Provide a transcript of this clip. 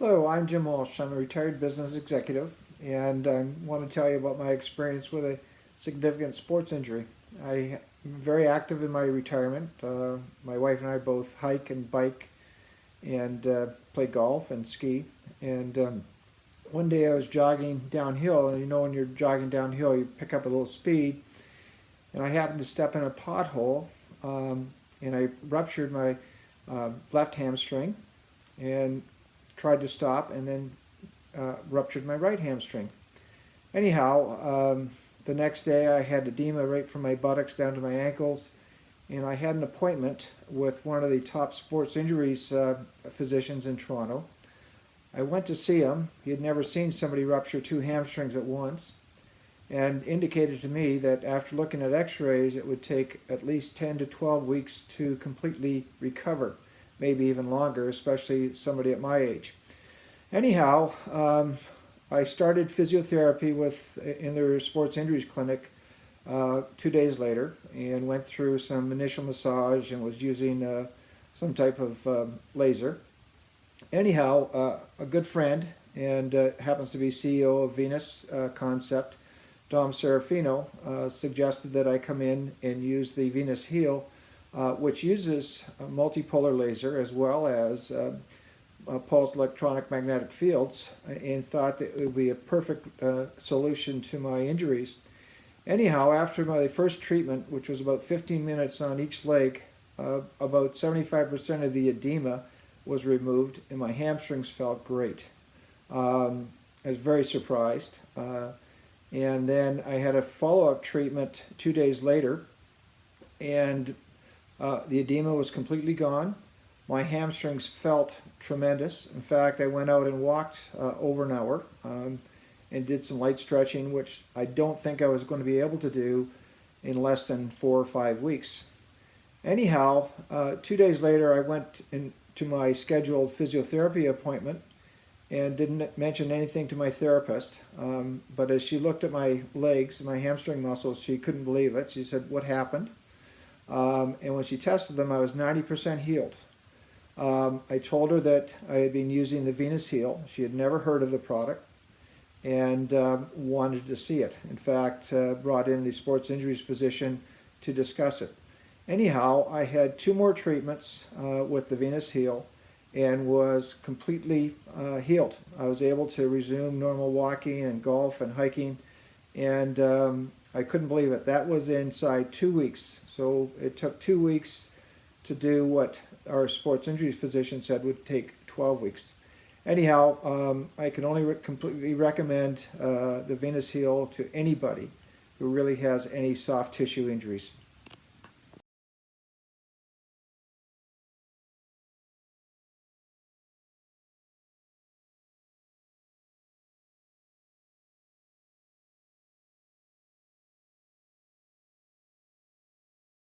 Hello, I'm Jim Walsh. I'm a retired business executive, and I want to tell you about my experience with a significant sports injury. I'm very active in my retirement. My wife and I both hike and bike and play golf and ski. And one day I was jogging downhill, and you know when you're jogging downhill, you pick up a little speed, and I happened to step in a pothole, and I ruptured my left hamstring and tried to stop, and then ruptured my right hamstring. Anyhow, the next day I had edema right from my buttocks down to my ankles, and I had an appointment with one of the top sports injuries physicians in Toronto. I went to see him. He had never seen somebody rupture two hamstrings at once, and indicated to me that after looking at x-rays it would take at least 10 to 12 weeks to completely recover, maybe even longer, especially somebody at my age. Anyhow, I started physiotherapy in their sports injuries clinic 2 days later, and went through some initial massage and was using some type of laser. Anyhow, a good friend and happens to be CEO of Venus Concept, Dom Serafino, suggested that I come in and use the Venus Heal, which uses a multipolar laser as well as pulsed electronic magnetic fields, and thought that it would be a perfect solution to my injuries. Anyhow, after my first treatment, which was about 15 minutes on each leg, about 75% of the edema was removed, and my hamstrings felt great. I was very surprised. And then I had a follow-up treatment 2 days later, and the edema was completely gone. My hamstrings felt tremendous. In fact, I went out and walked over an hour and did some light stretching, which I don't think I was going to be able to do in less than 4 or 5 weeks. Anyhow, 2 days later, I went into my scheduled physiotherapy appointment and didn't mention anything to my therapist. But as she looked at my legs, my hamstring muscles, she couldn't believe it. She said, "What happened?" And when she tested them, I was 90% healed. I told her that I had been using the Venus Heal. She had never heard of the product and wanted to see it. In fact, brought in the sports injuries physician to discuss it. Anyhow, I had 2 more treatments with the Venus Heal and was completely healed. I was able to resume normal walking and golf and hiking, and I couldn't believe it. That was inside 2 weeks. So it took 2 weeks to do what our sports injuries physician said would take 12 weeks. Anyhow, I can only completely recommend the Venus Heal to anybody who really has any soft tissue injuries.